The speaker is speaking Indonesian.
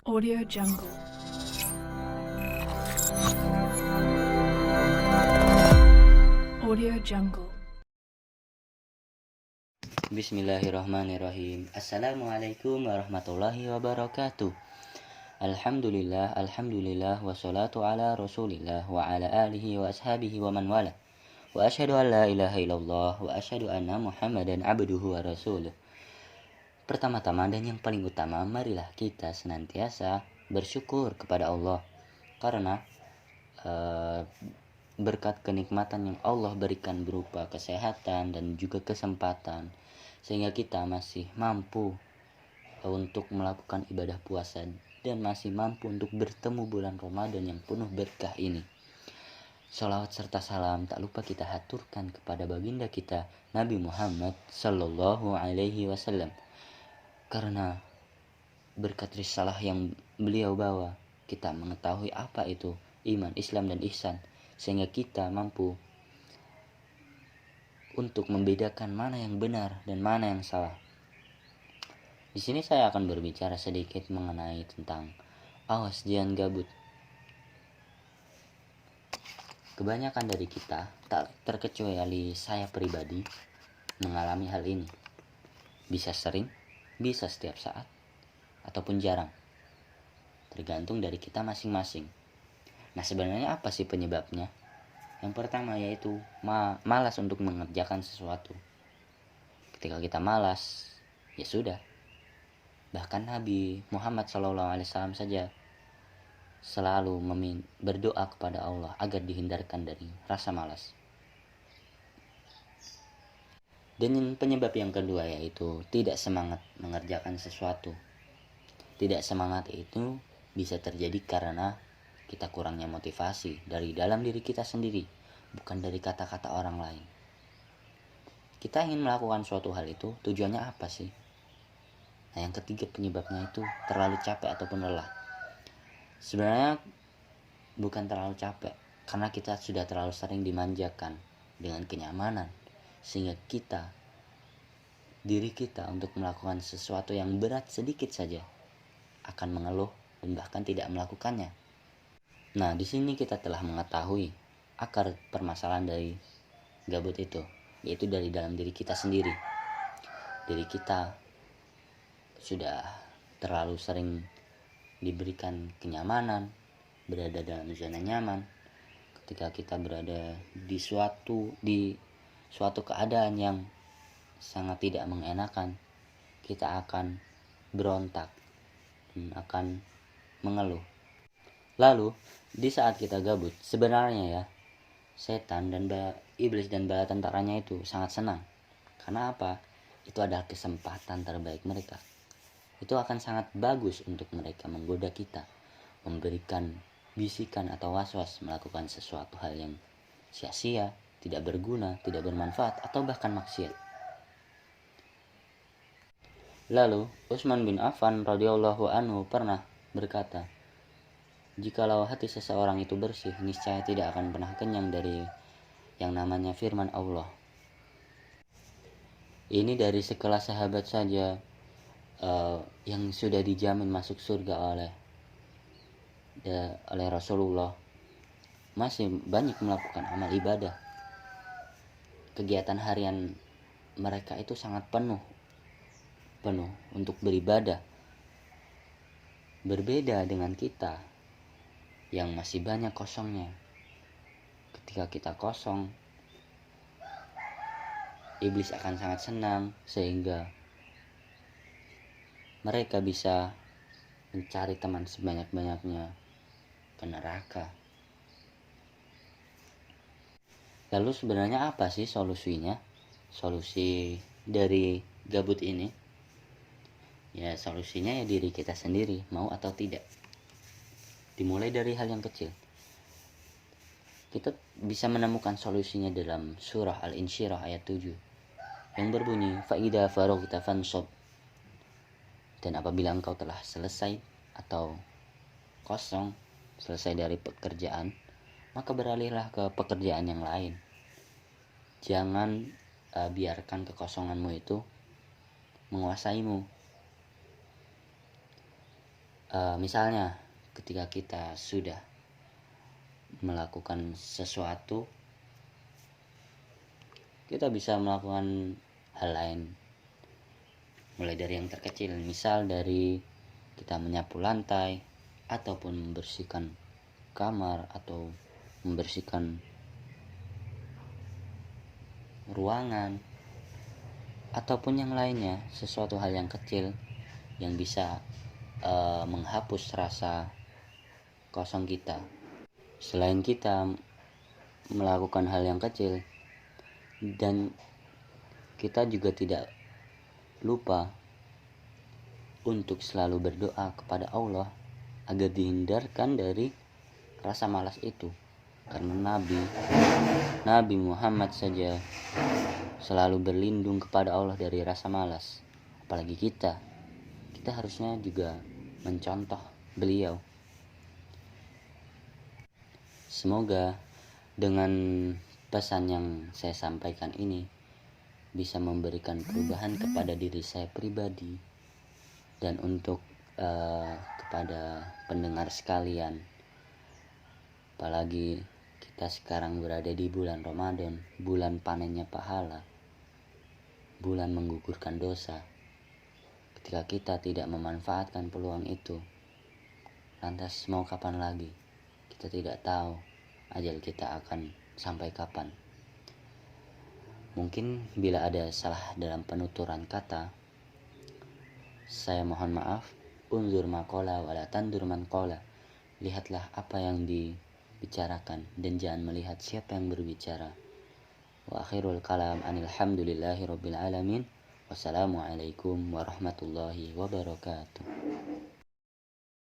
Audio Jungle. Audio Jungle. Bismillahirrahmanirrahim. Assalamualaikum warahmatullahi wabarakatuh. Alhamdulillah, wassalatu ala rasulillah wa ala alihi wa ashabihi wa man wala. Wa asyhadu an la ilaha illallah wa asyhadu anna muhammadan abduhu wa rasuluh. Pertama-tama dan yang paling utama, marilah kita senantiasa bersyukur kepada Allah. Karena berkat kenikmatan yang Allah berikan berupa kesehatan dan juga kesempatan, sehingga kita masih mampu untuk melakukan ibadah puasa dan masih mampu untuk bertemu bulan Ramadan yang penuh berkah ini. Salawat serta salam tak lupa kita haturkan kepada baginda kita Nabi Muhammad Sallallahu Alaihi Wasallam, karena berkat risalah yang beliau bawa, kita mengetahui apa itu iman, Islam, dan ihsan, sehingga kita mampu untuk membedakan mana yang benar dan mana yang salah. Di sini saya akan berbicara sedikit mengenai tentang awas jangan gabut. Kebanyakan dari kita, tak terkecuali saya pribadi, mengalami hal ini. Bisa sering, bisa setiap saat, ataupun jarang. Tergantung dari kita masing-masing. Nah, sebenarnya apa sih penyebabnya? Yang pertama yaitu malas untuk mengerjakan sesuatu. Ketika kita malas, ya sudah. Bahkan Nabi Muhammad SAW saja selalu berdoa kepada Allah agar dihindarkan dari rasa malas. Dan penyebab yang kedua yaitu tidak semangat mengerjakan sesuatu. Tidak semangat itu bisa terjadi karena kita kurangnya motivasi dari dalam diri kita sendiri, bukan dari kata-kata orang lain. Kita ingin melakukan suatu hal itu, tujuannya apa sih? Nah, yang ketiga penyebabnya itu terlalu capek ataupun lelah. Sebenarnya bukan terlalu capek, karena kita sudah terlalu sering dimanjakan dengan kenyamanan, sehingga diri kita untuk melakukan sesuatu yang berat sedikit saja akan mengeluh dan bahkan tidak melakukannya. Nah, di sini kita telah mengetahui akar permasalahan dari gabut itu, yaitu dari dalam diri kita sendiri. Diri kita sudah terlalu sering diberikan kenyamanan, berada dalam zona nyaman. Ketika kita berada di suatu keadaan yang sangat tidak mengenakan, kita akan berontak dan akan mengeluh. Lalu di saat kita gabut, sebenarnya ya, setan dan iblis dan bala tentaranya itu sangat senang. Karena apa? Itu adalah kesempatan terbaik mereka. Itu akan sangat bagus untuk mereka menggoda kita, memberikan bisikan atau was-was melakukan sesuatu hal yang sia-sia, tidak berguna, tidak bermanfaat, atau bahkan maksiat. Lalu Utsman bin Affan radhiyallahu anhu pernah berkata, "Jikalau hati seseorang itu bersih, niscaya tidak akan pernah kenyang dari yang namanya firman Allah." Ini dari sekelas sahabat saja yang sudah dijamin masuk surga oleh Rasulullah, masih banyak melakukan amal ibadah. Kegiatan harian mereka itu sangat penuh untuk beribadah. Berbeda dengan kita yang masih banyak kosongnya. Ketika kita kosong, iblis akan sangat senang, sehingga mereka bisa mencari teman sebanyak-banyaknya ke neraka. Lalu sebenarnya apa sih solusinya? Solusi dari gabut ini? Ya, solusinya ya diri kita sendiri, mau atau tidak. Dimulai dari hal yang kecil. Kita bisa menemukan solusinya dalam surah Al-Insyirah ayat 7 yang berbunyi, "Fa'idha faraghta fansab." Dan apabila engkau telah selesai atau kosong, selesai dari pekerjaan, maka beralihlah ke pekerjaan yang lain. Jangan biarkan kekosonganmu itu menguasaimu. Misalnya ketika kita sudah melakukan sesuatu, kita bisa melakukan hal lain, mulai dari yang terkecil, misal dari kita menyapu lantai ataupun membersihkan kamar atau membersihkan ruangan ataupun yang lainnya, sesuatu hal yang kecil yang bisa menghapus rasa kosong kita. Selain kita melakukan hal yang kecil, dan kita juga tidak lupa untuk selalu berdoa kepada Allah agar dihindarkan dari rasa malas itu, karena Nabi Muhammad saja selalu berlindung kepada Allah dari rasa malas, apalagi kita harusnya juga mencontoh beliau. Semoga dengan pesan yang saya sampaikan ini bisa memberikan perubahan kepada diri saya pribadi dan untuk kepada pendengar sekalian. Apalagi kita sekarang berada di bulan Ramadan, bulan panennya pahala, bulan menggugurkan dosa. Ketika kita tidak memanfaatkan peluang itu, lantas mau kapan lagi? Kita tidak tahu ajal kita akan sampai kapan. Mungkin bila ada salah dalam penuturan kata, saya mohon maaf. Unzur maqala wala tandur man qala. Lihatlah apa yang dibicarakan dan jangan melihat siapa yang berbicara. Wa akhirul kalam anil hamdulillahi rabbil alamin. Wassalamualaikum warahmatullahi wabarakatuh.